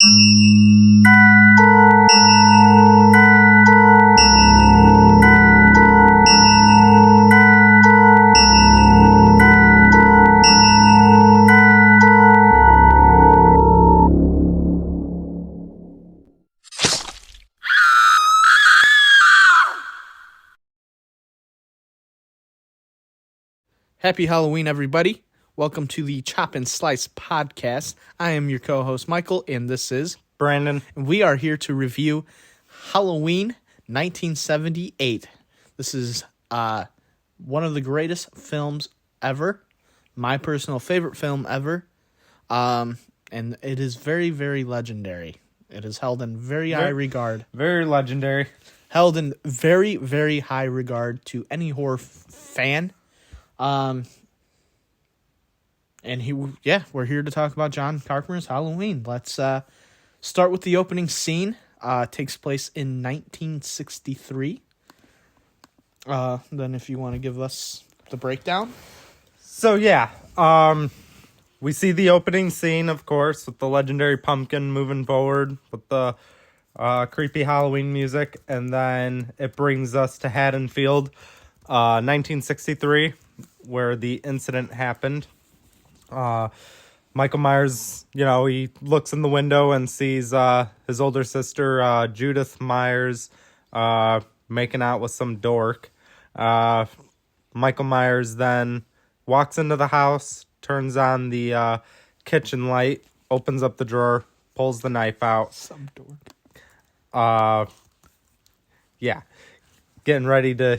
Happy Halloween, everybody. Welcome to the Chop and Slice podcast. I am your co-host, Michael, and this is Brandon. We are here to review Halloween 1978. This is one of the greatest films ever, my personal favorite film ever, and it is very, very legendary. It is held in very high regard. Very legendary. Held in very, very high regard to any horror fan. And we're here to talk about John Carpenter's Halloween. Let's start with the opening scene. It takes place in 1963. Then if you want to give us the breakdown. So yeah, we see the opening scene, of course, with the legendary pumpkin moving forward with the creepy Halloween music, and then it brings us to Haddonfield, 1963, where the incident happened. Michael Myers, he looks in the window and sees his older sister, Judith Myers, making out with some dork. Michael Myers then walks into the house, turns on the kitchen light, opens up the drawer, pulls the knife out. Some dork. Yeah. Getting ready to,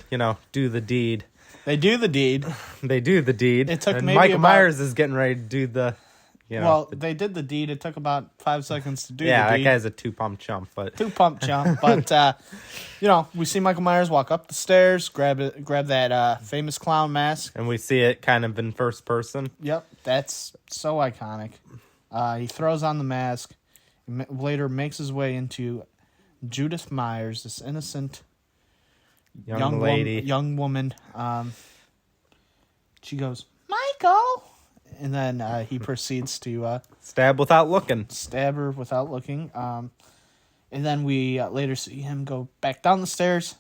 do the deed. They do the deed. They do the deed. It took and maybe Michael Myers is getting ready to do the, they did the deed. It took about 5 seconds to do the that deed. guy's a two-pump chump, but... Two-pump chump. But, we see Michael Myers walk up the stairs, grab that famous clown mask. And we see it kind of in first person. Yep, that's so iconic. He throws on the mask, later makes his way into Judith Myers, this innocent Young lady. young woman. She goes, Michael! And then he proceeds to Stab without looking. stab her without looking. And then we later see him go back down the stairs.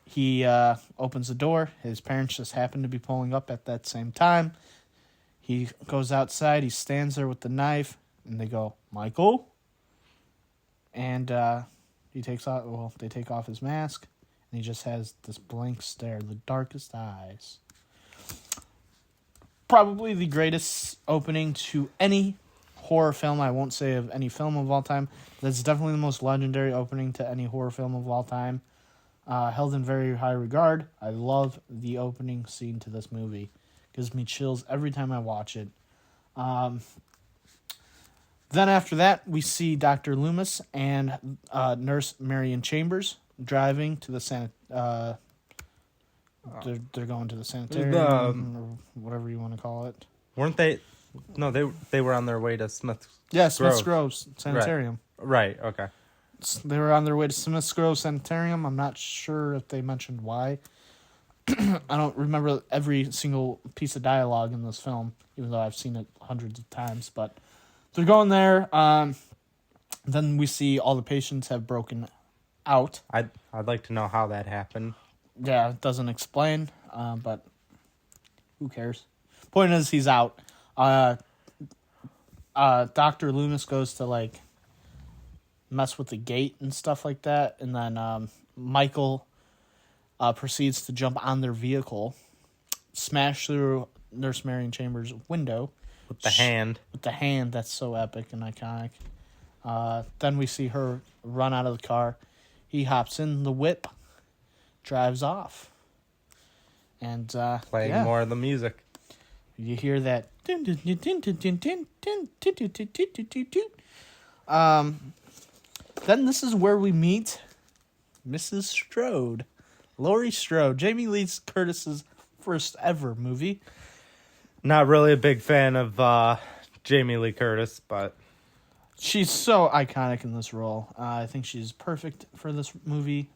He opens the door. His parents just happen to be pulling up at that same time. He goes outside. He stands there with the knife. And they go, Michael? And they take off his mask. And he just has this blank stare, the darkest eyes. Probably the greatest opening to any horror film. I won't say of any film of all time. That's definitely the most legendary opening to any horror film of all time. Held in very high regard. I love the opening scene to this movie. Gives me chills every time I watch it. Then after that, we see Dr. Loomis and Nurse Marion Chambers driving to the they're going to the sanitarium or whatever you want to call it. Weren't they? No, they were on their way to Smith's Smith's Grove Sanitarium. Right, okay. They were on their way to Smith's Grove Sanitarium. I'm not sure if they mentioned why. I don't remember every single piece of dialogue in this film, even though I've seen it hundreds of times. But they're going there. Then we see all the patients have broken out. I'd like to know how that happened. Yeah, it doesn't explain, but who cares? Point is, he's out. Dr. Loomis goes to, mess with the gate and stuff like that, and then Michael proceeds to jump on their vehicle, smash through Nurse Marion Chambers' window. With the hand. With the hand, that's so epic and iconic. Then we see her run out of the car. He hops in the whip, drives off. And playing more of the music. You hear that. Then this is where we meet Mrs. Strode. Laurie Strode. Jamie Lee Curtis's first ever movie. Not really a big fan of Jamie Lee Curtis, but... She's so iconic in this role. I think she's perfect for this movie.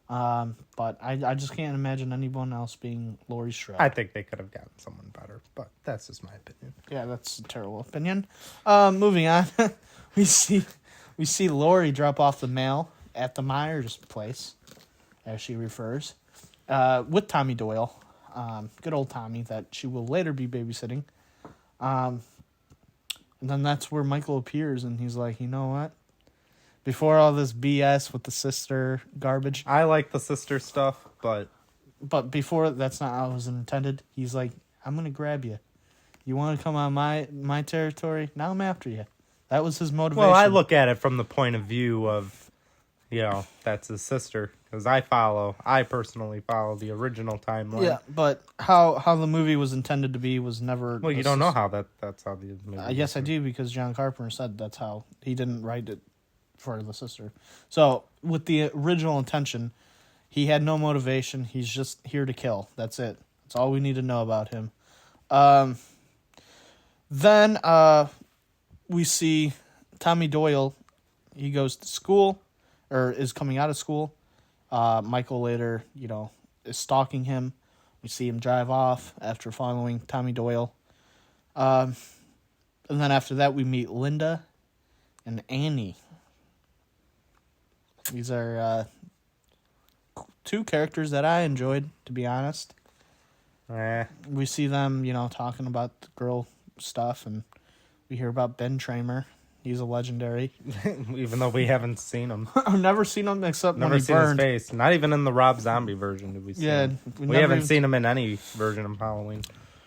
But I just can't imagine anyone else being Laurie Strode. I think they could have gotten someone better, but that's just my opinion. Yeah, that's a terrible opinion. Moving on. We see We see Lori drop off the mail at the Myers place, as she refers, with Tommy Doyle. Good old Tommy that she will later be babysitting. And then that's where Michael appears, and he's like, you know what? Before all this BS with the sister garbage, I like the sister stuff, but before that's not how it was intended. He's like, I'm gonna grab you. You want to come on my territory? Now I'm after you. That was his motivation. well, I look at it from the point of view of, that's his sister, because I personally follow the original timeline. Yeah, but how the movie was intended to be was never. Well, you don't know how that's how the movie. Yes, I do, because John Carpenter said that's how he didn't write it for the sister. So with the original intention, he had no motivation. He's just here to kill. That's it. That's all we need to know about him. Then we see Tommy Doyle. He goes to school, or is coming out of school. Michael later, is stalking him. We see him drive off after following Tommy Doyle. And then after that, we meet Linda and Annie. These are two characters that I enjoyed, to be honest. We see them, talking about the girl stuff, and we hear about Ben Tramer. He's a legendary. Even though we haven't seen him. I've never seen him except Never when he seen burned. his face. Not even in the Rob Zombie version did we see him. We haven't seen him in any version of Halloween.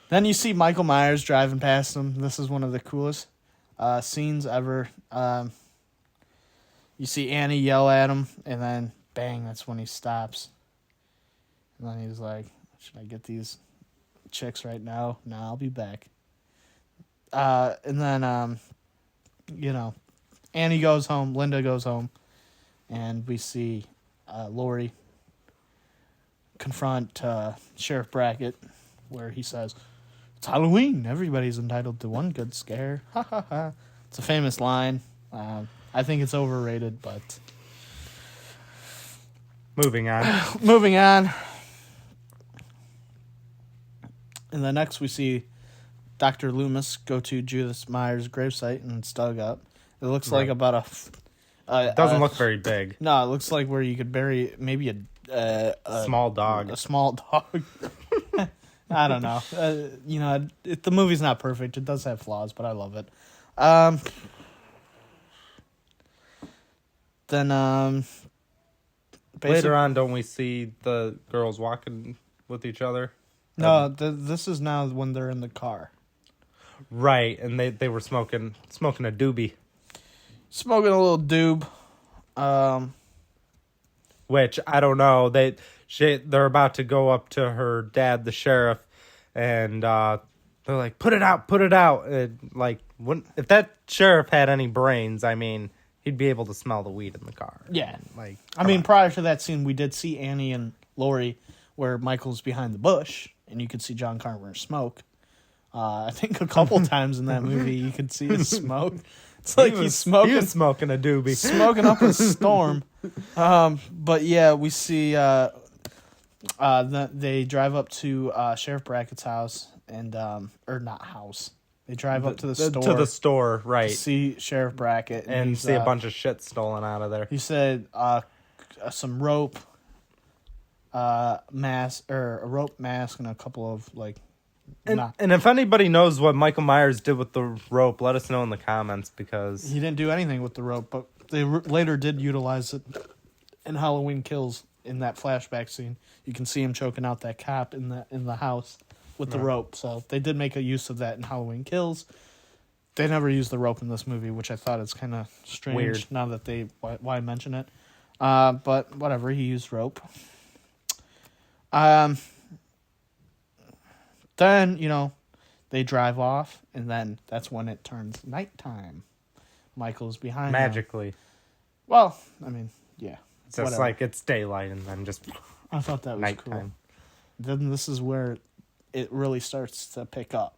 Then you see Michael Myers driving past him. This is one of the coolest scenes ever. You see Annie yell at him, and then bang, that's when he stops. And then he's like, should I get these chicks right now? No, I'll be back. And then, Annie goes home, Linda goes home, and we see Lori confront Sheriff Brackett, where he says, it's Halloween. Everybody's entitled to one good scare. Ha ha ha. It's a famous line. I think it's overrated, but... Moving on. Moving on. And then next we see Dr. Loomis go to Judith Myers' gravesite, and it's dug up. It looks like about It doesn't look very big. No, it looks like where you could bury maybe a Small dog. A small dog. I don't know. The movie's not perfect. It does have flaws, but I love it. Then later on, don't we see the girls walking with each other? No, this is now when they're in the car. Right, and they were smoking a doobie. Smoking a little doob. Which, I don't know, they're about to go up to her dad, the sheriff, and they're like, put it out. And, if that sheriff had any brains, he'd be able to smell the weed in the car. Yeah. Come on. Prior to that scene, we did see Annie and Lori where Michael's behind the bush, and you could see John Carpenter smoke. I think a couple times in that movie you could see his smoke. It's like he's smoking. He was smoking a doobie. Smoking up a storm. But yeah, we see that they drive up to Sheriff Brackett's house, and or not house. They drive up to the store. To the store, right. To see Sheriff Brackett. And see a bunch of shit stolen out of there. He said some rope, mask, or a rope mask, and a couple of And if anybody knows what Michael Myers did with the rope, let us know in the comments, because he didn't do anything with the rope, but they later did utilize it in Halloween Kills. In that flashback scene, you can see him choking out that cop in the house with the rope. So they did make a use of that in Halloween Kills. They never used the rope in this movie, which I thought is kind of strange. Weird. Now that why mention it, but whatever, he used rope. Then, they drive off, and then that's when it turns nighttime. Michael's behind them. magically. Well, yeah. It's just like it's daylight and then just I thought that was nighttime. cool. Then this is where it really starts to pick up.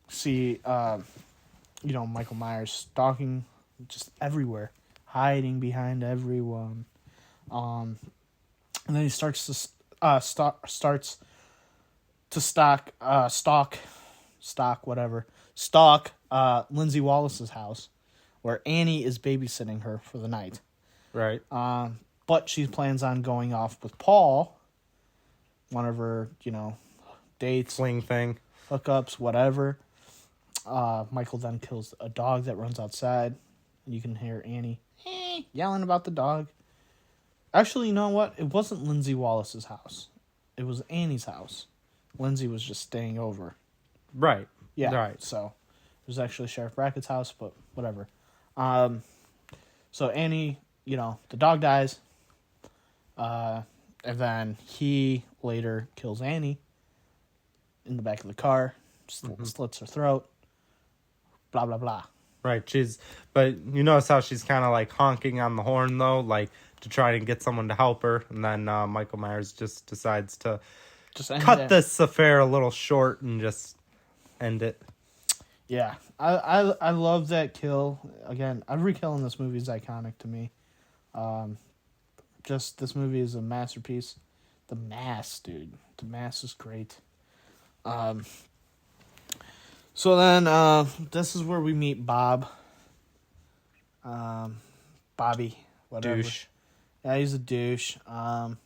See, Michael Myers stalking just everywhere, hiding behind everyone. And then he starts to stalk Lindsay Wallace's house, where Annie is babysitting her for the night. Right. But she plans on going off with Paul, one of her, dates, Fling thing. hookups, whatever. Michael then kills a dog that runs outside, and you can hear Annie yelling about the dog. Actually, you know what? It wasn't Lindsay Wallace's house. It was Annie's house. Lindsay was just staying over. Right. Yeah. Right. So it was actually Sheriff Brackett's house, but whatever. So Annie, the dog dies. And then he later kills Annie in the back of the car, slits her throat, blah, blah, blah. Right. But you notice how she's kind of like honking on the horn, though, like to try to get someone to help her. And then Michael Myers just decides to Just end cut it. this affair a little short and just end it. Yeah. I love that kill. Again, every kill in this movie is iconic to me. Just this movie is a masterpiece. The Mask, dude. The Mask is great. So then, this is where we meet Bob. Bobby, whatever. Douche. Yeah, he's a douche. And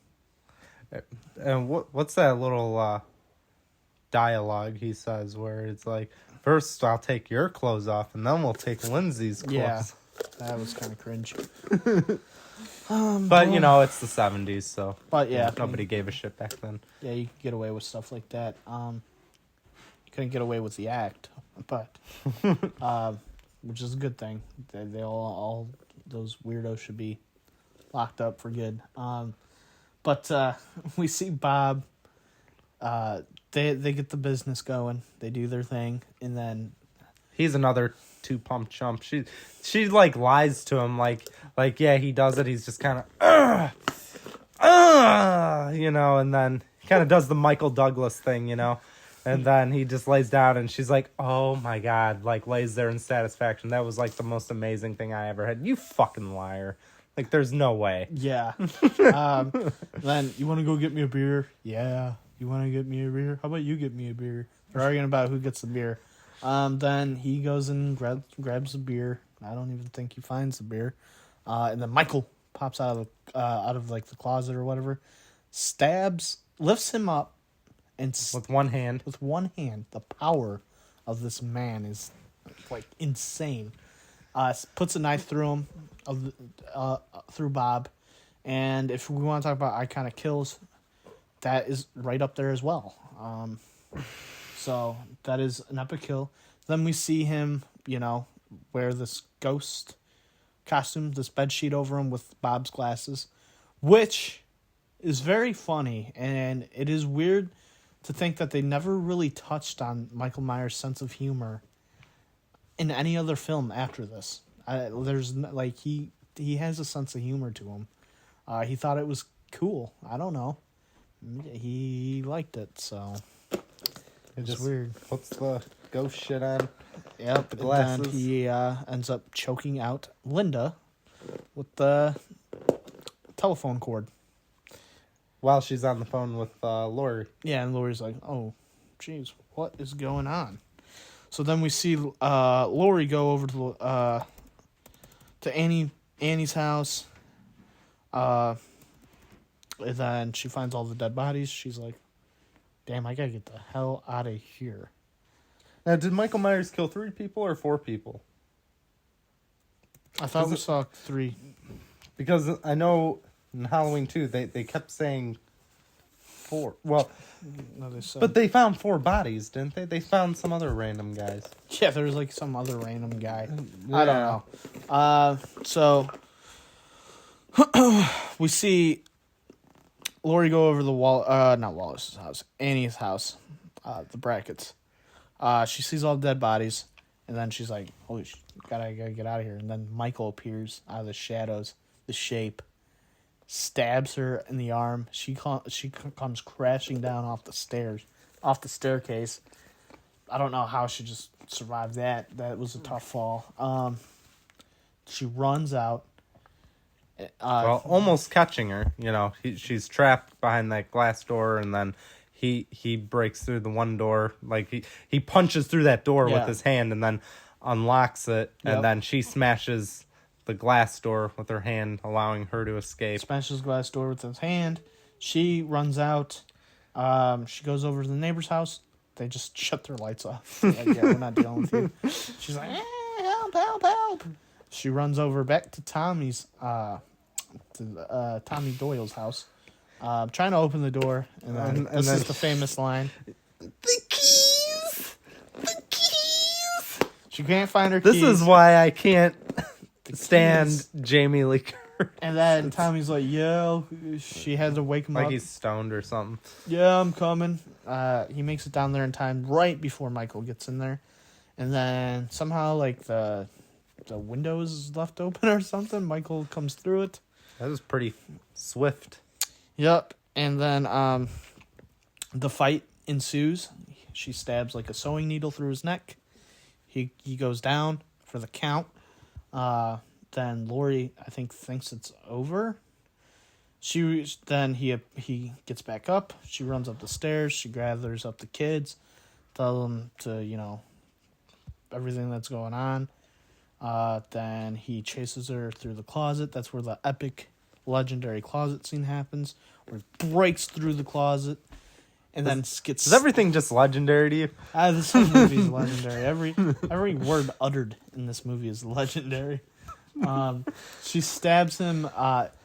what's that little dialogue he says where it's like, first I'll take your clothes off and then we'll take Lindsay's clothes. Yeah, that was kind of cringe. But, it's the 70s, so But yeah, nobody gave a shit back then. yeah, you could get away with stuff like that. You couldn't get away with the act, but which is a good thing. They all those weirdos should be locked up for good. But we see Bob. They get the business going. They do their thing, and then He's another two-pump chump. She like lies to him like yeah, he does it. He's just kind of and then kind of does the Michael Douglas thing, and then he just lays down and she's like, oh my God, like lays there in satisfaction. That was like the most amazing thing I ever had. You fucking liar. Like there's no way. yeah. Then you want to go get me a beer? Yeah. You want to get me a beer? How about you get me a beer? They're arguing about who gets the beer. Then he goes and grabs the beer. I don't even think he finds the beer. And then Michael pops out of like the closet or whatever, lifts him up, and With one hand. with one hand. The power of this man is like insane. Puts a knife through him, through Bob, and if we want to talk about iconic kills, that is right up there as well. So that is an epic kill. Then we see him, wear this ghost costume, this bed sheet over him with Bob's glasses, which is very funny, and it is weird to think that they never really touched on Michael Myers' sense of humor in any other film after this. He has a sense of humor to him. He thought it was cool. I don't know. He liked it, so it's just weird. Puts the ghost shit on. Yep, The glasses. and then he ends up choking out Linda with the telephone cord. While she's on the phone with Lori. Yeah, and Lori's like, oh, jeez, what is going on? So then we see Lori go over to Annie's house. And then she finds all the dead bodies. She's like, damn, I gotta get the hell out of here. Now, did Michael Myers kill 3 people or 4 people? I thought we saw 3. Because I know in Halloween 2, they kept saying 4. Well, No, they said. but they found 4 bodies, didn't they? They found some other random guys. Yeah, there was like some other random guy. Yeah. I don't know. So we see Lori go over the wall. Not Wallace's house, Annie's house, the Brackets. She sees all the dead bodies, and then she's like, "Holy sh! Gotta get out of here!" And then Michael appears out of the shadows, the shape, stabs her in the arm. She comes crashing down off the staircase. I don't know how she just survived that. That was a tough fall. She runs out. Well, almost catching her. She's trapped behind that glass door, and then he breaks through the one door. Like he punches through that door with his hand, and then unlocks it, Yep. and then she smashes the glass door with her hand, allowing her to escape. Smashes glass door with his hand. She runs out. She goes over to the neighbor's house. They just shut their lights off. Like, yeah, we're not dealing with you. She's like, help, help, help. She runs over back to Tommy Doyle's house, trying to open the door. And then this is the famous line. The keys! The keys! She can't find her This keys. is why I can't stand keys. Jamie Lee Curtis. And then Tommy's like, yeah, she had to wake him Like up. he's stoned or something. Yeah, I'm coming. He makes it down there in time right before Michael gets in there. And then somehow, like, the window is left open or something. Michael comes through it. That was pretty swift. Yep. And then the fight ensues. She stabs, like, a sewing needle through his neck. He goes down for the count. Then Lori, I think, thinks it's over. He gets back up. She runs up the stairs. She gathers up the kids, tell them to, everything that's going on. Then he chases her through the closet. That's where the epic, legendary closet scene happens, where he breaks through the closet, and then gets. Is everything just legendary to you? This whole movie is legendary. Every word uttered in this movie is legendary. She stabs him,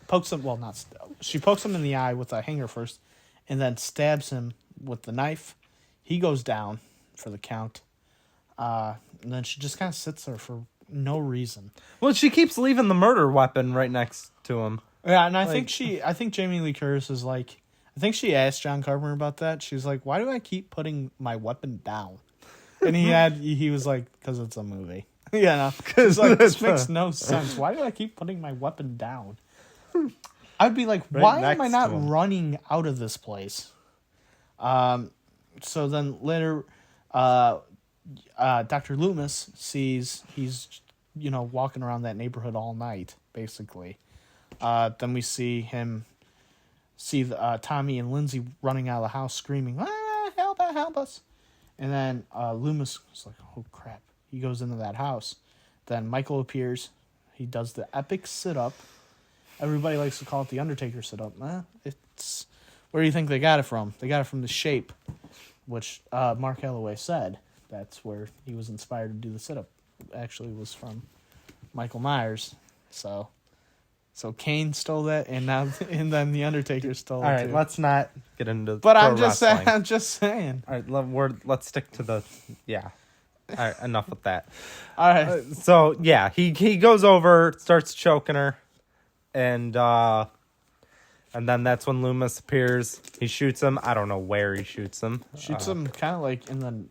pokes him. Well, not. She pokes him in the eye with a hanger first, and then stabs him with the knife. He goes down for the count. And then she just kind of sits there for no reason. Well, she keeps leaving the murder weapon right next to him. Yeah, and I think Jamie Lee Curtis is like, I think she asked John Carpenter about that. She's like, why do I keep putting my weapon down? And he was like, because it's a movie. Yeah, no, because like, this makes no sense. Why do I keep putting my weapon down? I'd be like, why am I not running out of this place? So then later, Dr. Loomis sees he's, walking around that neighborhood all night, basically. Then we see Tommy and Lindsay running out of the house screaming, help us. And then Loomis is like, oh, crap. He goes into that house. Then Michael appears. He does the epic sit-up. Everybody likes to call it the Undertaker sit-up. It's where do you think they got it from? They got it from The Shape, which Mark Holloway said that's where he was inspired to do the sit-up. Actually, was from Michael Myers. So Kane stole that, and then the Undertaker stole it. All right, too. let's not get into. But pro I'm just wrestling. saying. I'm just saying. All right, let's stick to the. Yeah. All right, enough with that. All right. So yeah, he goes over, starts choking her, and then that's when Loomis appears. He shoots him. I don't know where he shoots him. Shoots him kind of like in the.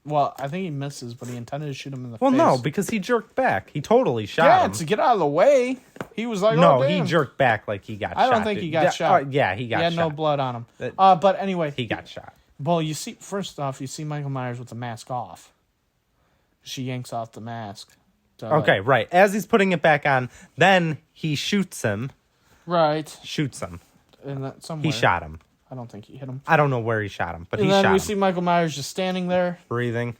Well, I think he misses, but he intended to shoot him in the face. Well, no, because he jerked back. He totally shot him. to get out of the way. He was like, No, oh, damn. he jerked back like he got shot. I don't think he got shot. Yeah, he got He had shot. no blood on him. That- But anyway. He got shot. Well, first off, you see Michael Myers with the mask off. She yanks off the mask. So, Okay, right. As he's putting it back on, then he shoots him. Right. Shoots him. And somewhere. He shot him. I don't think he hit him. I don't know where he shot him, but And he then shot we him. see Michael Myers just standing there, Breathing.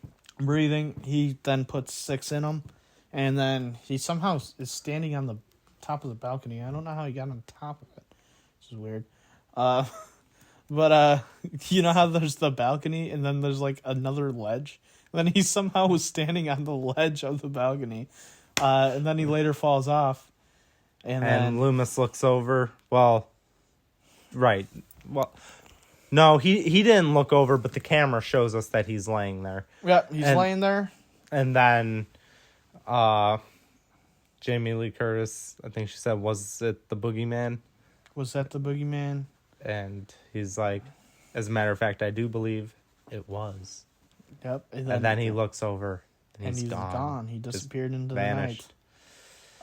He then puts 6 in him. And then he somehow is standing on the top of the balcony. I don't know how he got on top of it. This is weird. But you know how there's the balcony and then there's like another ledge? And then he somehow was standing on the ledge of the balcony. And then he later falls off. And then Loomis looks over. Well, right. Well, no, he didn't look over, but the camera shows us that he's laying there. yeah, he's laying there. And then Jamie Lee Curtis, I think she said, was it the boogeyman? Was that the boogeyman? And he's like, as a matter of fact, I do believe it was. Yep. And then he looks over and he's gone. He disappeared into vanished.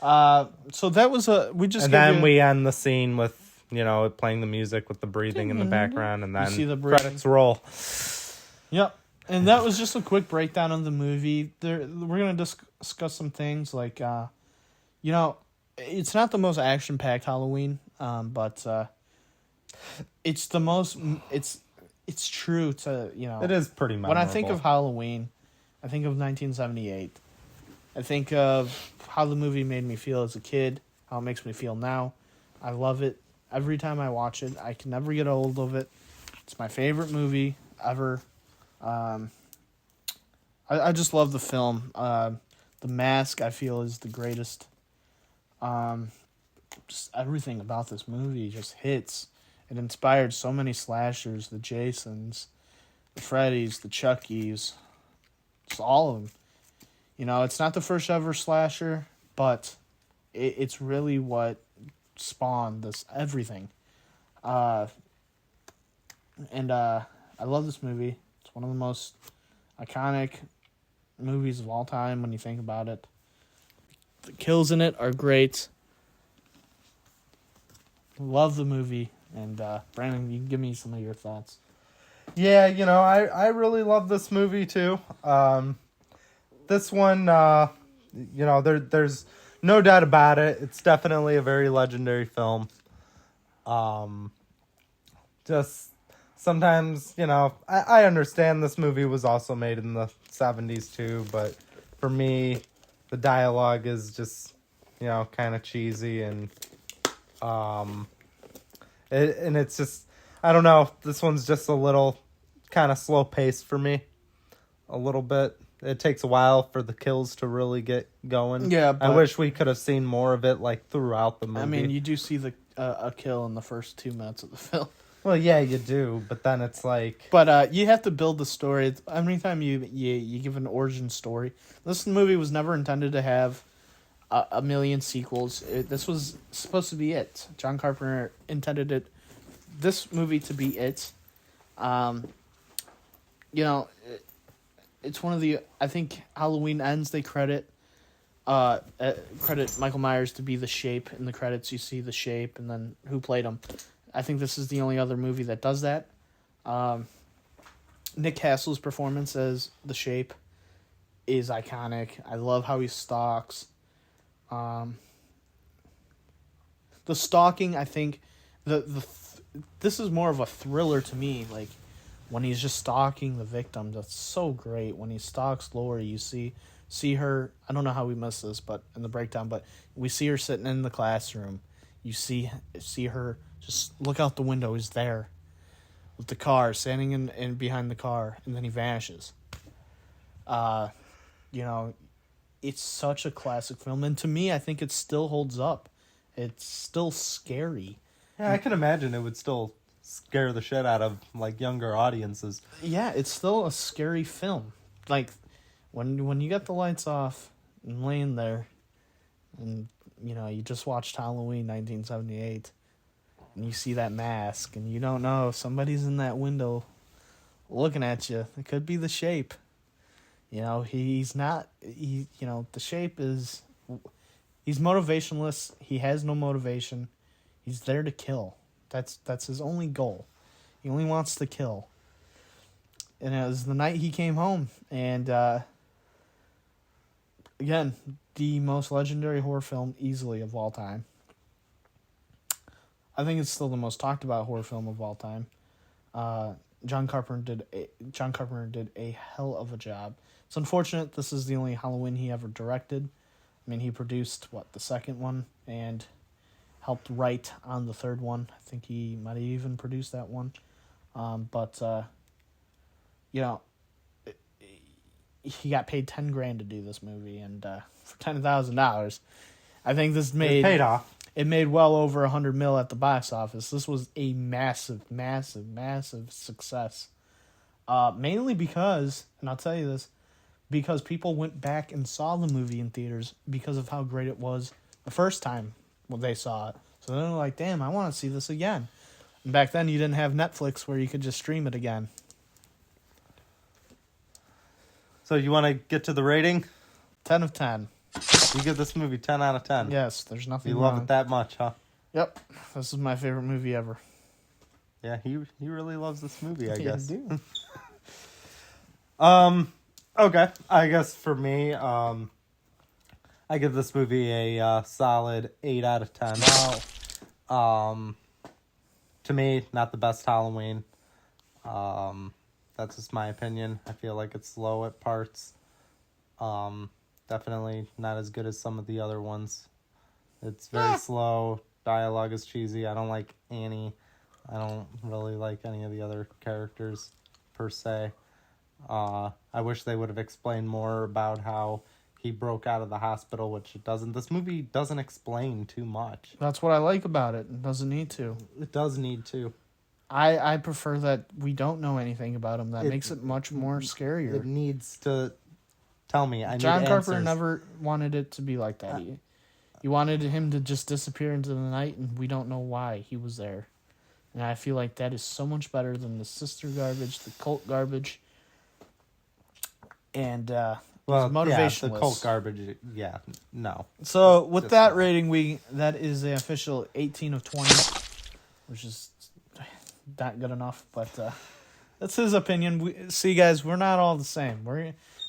the night. So that was And then we end the scene with, playing the music with the breathing in the background, and then see the breathing. credits roll. Yep. And that was just a quick breakdown of the movie. We're going to discuss some things like, it's not the most action-packed Halloween, but it's the most, it's true to, It is pretty memorable. When I think of Halloween, I think of 1978. I think of how the movie made me feel as a kid, how it makes me feel now. I love it. Every time I watch it, I can never get old of it. It's my favorite movie ever. I just love the film. The Mask, I feel, is the greatest. Just everything about this movie just hits. It inspired so many slashers, the Jasons, the Freddys, the Chuckies, just all of them. You know, it's not the first ever slasher, but it's really what spawned this everything. I love this movie. It's one of the most iconic movies of all time when you think about it. The kills in it are great. Love the movie. And Brandon, you can give me some of your thoughts. Yeah, I really love this movie too. This one, there's no doubt about it. It's definitely a very legendary film. Just sometimes, I understand this movie was also made in the 70s too, but for me, the dialogue is just, kind of cheesy and it's just, I don't know, this one's just a little kind of slow paced for me. A little bit. It takes a while for the kills to really get going. Yeah, but I wish we could have seen more of it, like, throughout the movie. I mean, you do see a kill in the first 2 minutes of the film. Well, yeah, you do, but then it's like... But you have to build the story. Every time you give an origin story. This movie was never intended to have a million sequels. This was supposed to be it. John Carpenter intended this movie to be it. It's one of the... I think Halloween Ends, they credit Michael Myers to be the Shape. In the credits, you see the Shape and then who played him. I think this is the only other movie that does that. Nick Castle's performance as the Shape is iconic. I love how he stalks. The stalking, I think, this is more of a thriller to me. Like, when he's just stalking the victim, that's so great. When he stalks Lori, you see her. I don't know how we missed this, but in the breakdown, but we see her sitting in the classroom. You see her just look out the window. He's there with the car, standing in behind the car, and then he vanishes. It's such a classic film, and to me, I think it still holds up. It's still scary. Yeah, I can imagine it would still scare the shit out of, like, younger audiences. Yeah, it's still a scary film. Like, when you got the lights off and laying there, and, you just watched Halloween 1978, and you see that mask, and you don't know if somebody's in that window looking at you. It could be the Shape. He's not... the Shape is... He's motivationless. He has no motivation. He's there to kill. That's his only goal. He only wants to kill. And it was the night he came home. And, again, the most legendary horror film easily of all time. I think it's still the most talked about horror film of all time. John Carpenter did a hell of a job. It's unfortunate this is the only Halloween he ever directed. I mean, he produced, the second one, and helped write on the third one. I think he might have even produced that one. He got paid $10,000 to do this movie, and for $10,000, I think this made... It paid off. It made well over $100 million at the box office. This was a massive, massive, massive success. Mainly because, and I'll tell you this, because people went back and saw the movie in theaters because of how great it was the first time when they saw it. So they're like, damn, I want to see this again. And back then, you didn't have Netflix where you could just stream it again. So you want to get to the rating? 10 of 10. You give this movie 10 out of 10. Yes, there's nothing You wrong. love it that much, huh? Yep. This is my favorite movie ever. Yeah, he really loves this movie, I guess. I do. Okay. I guess for me, I give this movie a solid 8 out of 10. Wow. To me, not the best Halloween. That's just my opinion. I feel like it's slow at parts. definitely not as good as some of the other ones. It's very slow. Dialogue is cheesy. I don't like Annie. I don't really like any of the other characters per se. I wish they would have explained more about how he broke out of the hospital, which it doesn't. This movie doesn't explain too much. That's what I like about it. It doesn't need to. It does need to. I prefer that we don't know anything about him. That It- makes it much more scarier. It needs to tell me. I John need Carpenter answers. never wanted it to be like that. He wanted him to just disappear into the night, and we don't know why he was there. And I feel like that is so much better than the sister garbage, the cult garbage, and Well, motivation. yeah, the cult garbage. Yeah, no. So with Just that no. rating, that is the official 18 of 20, which is not good enough, but that's his opinion. See, guys, we're not all the same.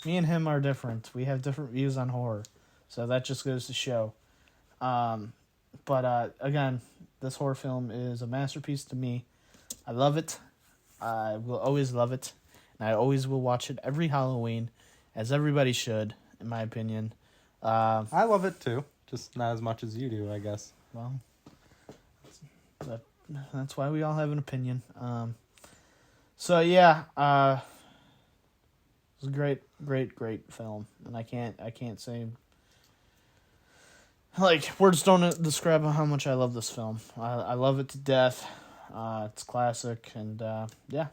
Me and him are different. We have different views on horror, so that just goes to show. But again, this horror film is a masterpiece to me. I love it. I will always love it, and I always will watch it every Halloween, as everybody should, in my opinion. I love it too, just not as much as you do, I guess. Well, that's why we all have an opinion. So yeah, it was a great film, and I can't say, like, words don't describe how much I love this film. I love it to death. It's classic, and yeah.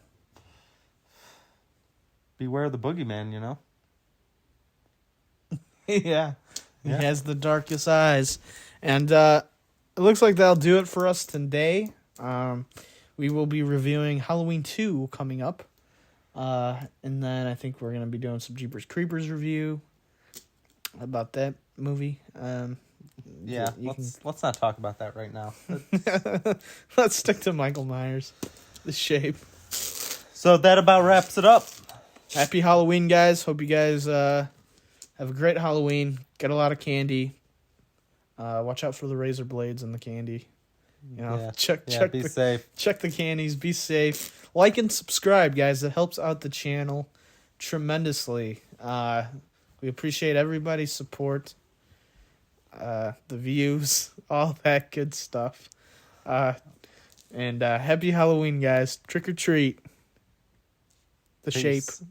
Beware the boogeyman, you know? Yeah. He Yeah. has the darkest eyes. And it looks like that'll do it for us today. We will be reviewing Halloween 2 coming up. And then I think we're going to be doing some Jeepers Creepers review about that movie. Yeah, you let's not talk about that right now. Let's stick to Michael Myers. The Shape. So that about wraps it up. Happy Halloween, guys. Hope you guys have a great Halloween. Get a lot of candy. Watch out for the razor blades and the candy. You know, Yeah. check Be the safe. check the candies. Be safe. Like and subscribe, guys. It helps out the channel tremendously. We appreciate everybody's support. The views, all that good stuff. And happy Halloween, guys. Trick or treat. The Peace. Shape.